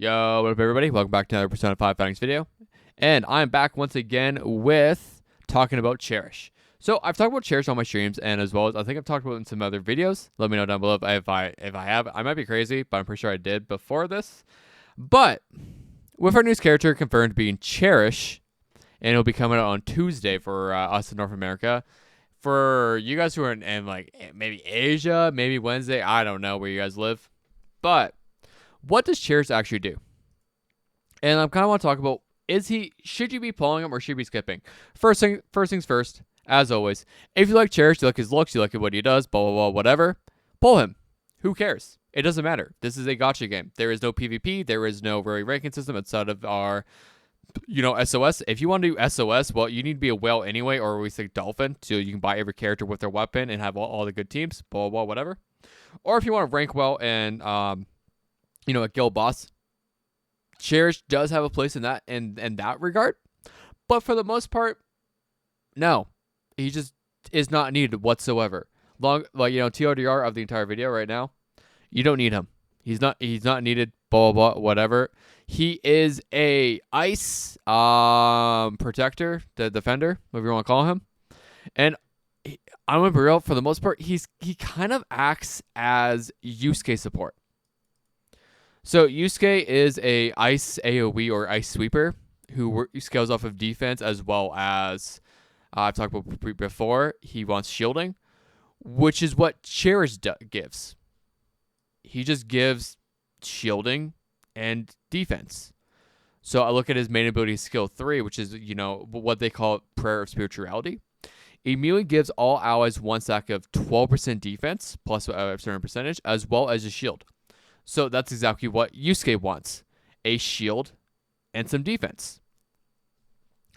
Yo, what up everybody? Welcome back to another Persona 5 Fightings video. And I'm back once again with talking about Cherish. So I've talked about Cherish on my streams, and as well as I think I've talked about it in some other videos. Let me know down below if I have. I might be crazy, but I'm pretty sure I did before this. But with our newest character confirmed being Cherish, and it'll be coming out on Tuesday for us in North America. For you guys who are in like maybe Asia, maybe Wednesday, I don't know where you guys live. But what does Cherish actually do? And I kind of want to talk about, should you be pulling him or should you be skipping? First things first, as always, if you like Cherish, you like his looks, you like what he does, blah, blah, blah, whatever, pull him. Who cares? It doesn't matter. This is a gacha game. There is no PvP. There is no very ranking system outside of our, SOS. If you want to do SOS, well, you need to be a whale anyway, or we say dolphin, so you can buy every character with their weapon and have all the good teams, blah, blah, blah, whatever. Or if you want to rank well and, a guild boss, Cherish does have a place in that regard. But for the most part, no. He just is not needed whatsoever. TLDR of the entire video right now, you don't need him. He's not needed, blah, blah, blah, whatever. He is a ice protector, the defender, whatever you want to call him. And I'm gonna be real, for the most part, he kind of acts as Yusuke support. So Yusuke is a ice AoE or ice sweeper who scales off of defense, as well as I've talked about before. He wants shielding, which is what Cherish gives. He just gives shielding and defense. So I look at his main ability skill 3, which is what they call Prayer of Spirituality. Immediately gives all allies one stack of 12% defense plus a certain percentage, as well as a shield. So that's exactly what Yusuke wants. A shield and some defense.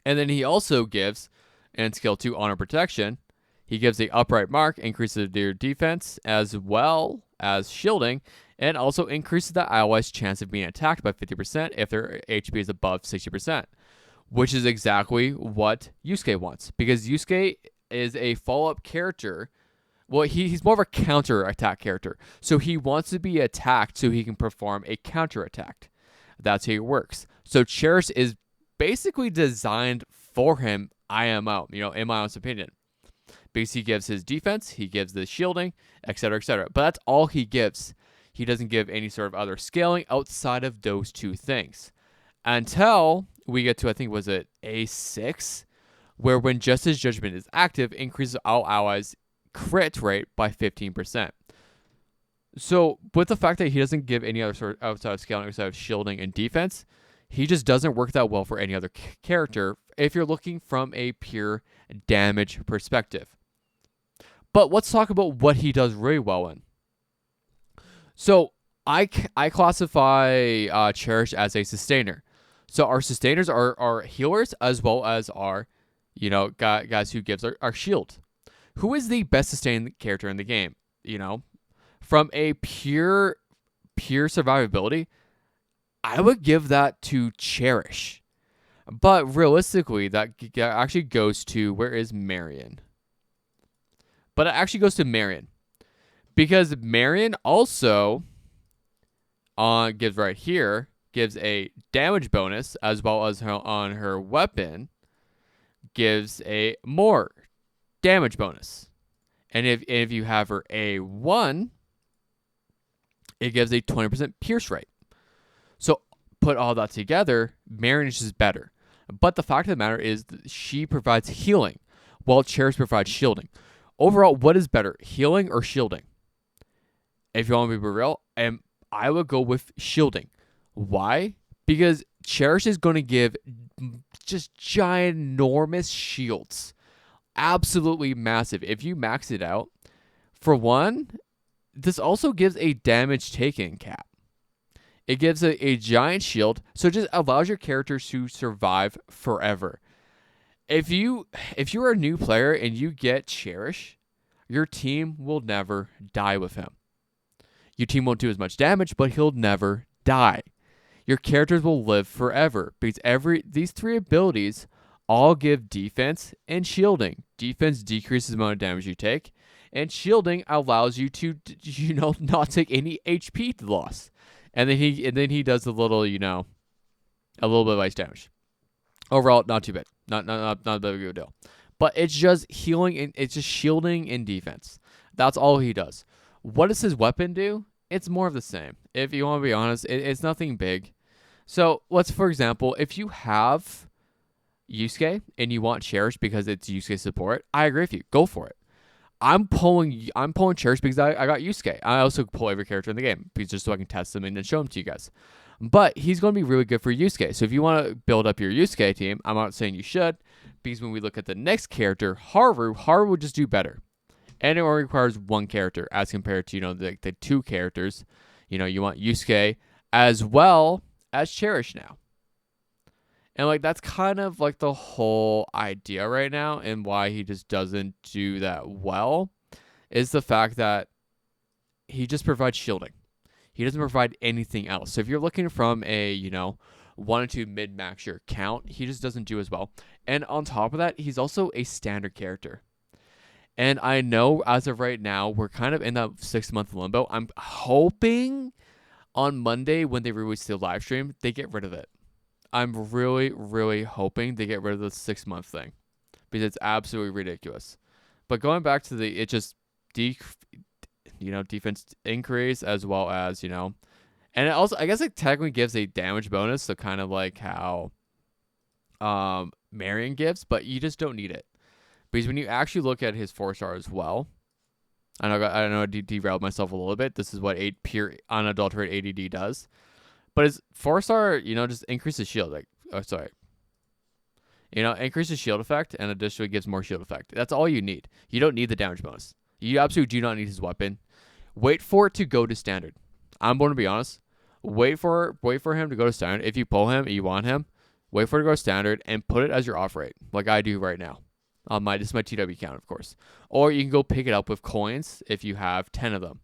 And then he also gives, in skill 2, Honor Protection, he gives the upright mark, increases their defense, as well as shielding, and also increases the allies' chance of being attacked by 50% if their HP is above 60%. Which is exactly what Yusuke wants. Because Yusuke is a follow-up character. Well, he's more of a counter-attack character. So he wants to be attacked so he can perform a counter-attack. That's how it works. So Cherish is basically designed for him, IMO, in my own opinion. Because he gives his defense, he gives the shielding, etc., etc. But that's all he gives. He doesn't give any sort of other scaling outside of those two things. Until we get to, I think, was it A6? Where when Justice Judgment is active, increases all allies' crit rate by 15%. So with the fact that he doesn't give any other sort of outside of scaling, outside of shielding and defense, he just doesn't work that well for any other character if you're looking from a pure damage perspective. But let's talk about what he does really well in. So I classify Cherish as a sustainer. So our sustainers are healers, as well as our, guys who gives our shield. Who is the best sustained character in the game? From a pure survivability, I would give that to Cherish. But realistically, that actually goes to, where is Marion? But it actually goes to Marion. Because Marion also gives right here, gives a damage bonus, as well as on her weapon, gives a more damage bonus. And if you have her A1, it gives a 20% pierce rate. So put all that together, Marion is just better. But the fact of the matter is that she provides healing, while Cherish provides shielding. Overall, what is better, healing or shielding? If you want me to be real, I would go with shielding. Why? Because Cherish is going to give just ginormous shields. Absolutely massive. If you max it out, for one, this also gives a damage taken cap. It gives a giant shield, so it just allows your characters to survive forever. If you're a new player and you get Cherish, your team will never die with him. Your team won't do as much damage, but he'll never die. Your characters will live forever because these 3 abilities all give defense and shielding. Defense decreases the amount of damage you take, and shielding allows you to not take any HP loss. And then he does a little, you know, a little bit of ice damage. Overall, not too bad. Not a big of a deal. But it's just healing and it's just shielding in defense. That's all he does. What does his weapon do? It's more of the same. If you want to be honest, it's nothing big. So let's, for example, if you have Yusuke and you want Cherish because it's Yusuke support, I agree with you. Go for it. I'm pulling Cherish because I got Yusuke. I also pull every character in the game because just so I can test them and then show them to you guys. But he's going to be really good for Yusuke. So if you want to build up your Yusuke team, I'm not saying you should, because when we look at the next character, Haru would just do better. And it only requires one character as compared to, you know, the two characters. You know, you want Yusuke as well as Cherish now. And like that's kind of like the whole idea right now, and why he just doesn't do that well is the fact that he just provides shielding. He doesn't provide anything else. So if you're looking from a, you know, 1 or 2 mid-max your count, he just doesn't do as well. And on top of that, he's also a standard character. And I know as of right now, we're kind of in that 6-month limbo. I'm hoping on Monday when they release the live stream, they get rid of it. I'm really, really hoping they get rid of the 6-month thing because it's absolutely ridiculous. But going back to it just defense increase as well as, you know, and it also, I guess it technically gives a damage bonus. So kind of like how Marion gives, but you just don't need it because when you actually look at his 4-star as well, I know I derailed myself a little bit. This is what pure unadulterated ADD does. But his 4-star, you know, just increases shield. Increases shield effect and additionally gives more shield effect. That's all you need. You don't need the damage bonus. You absolutely do not need his weapon. Wait for it to go to standard. I'm going to be honest. Wait for him to go to standard. If you pull him and you want him, wait for it to go to standard and put it as your off rate, like I do right now. This is my TW count, of course. Or you can go pick it up with coins if you have 10 of them.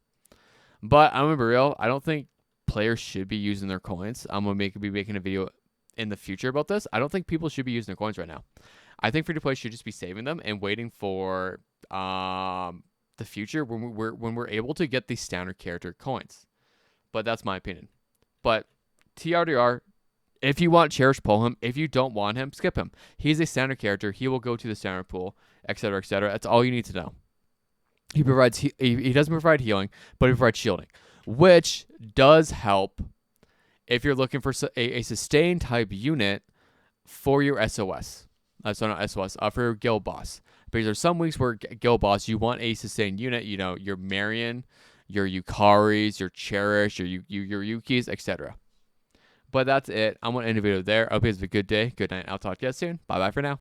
But I'm going to be real. I don't think players should be using their coins. I'm going to be making a video in the future about this. I don't think people should be using their coins right now. I think free-to-play should just be saving them and waiting for the future when we're able to get the standard character coins. But that's my opinion. But TRDR, if you want Cherish, pull him. If you don't want him, skip him. He's a standard character. He will go to the standard pool, etc., etc. That's all you need to know. He doesn't provide healing, but he provides shielding, which does help if you're looking for a sustain type unit for your SOS. So not SOS, for your guild boss. Because there's some weeks where guild boss, you want a sustained unit, you know, your Marion, your Yukaris, your Cherish, your Yukis, etc. But that's it. I'm going to end the video there. I hope you guys have a good day, good night. I'll talk to you guys soon. Bye-bye for now.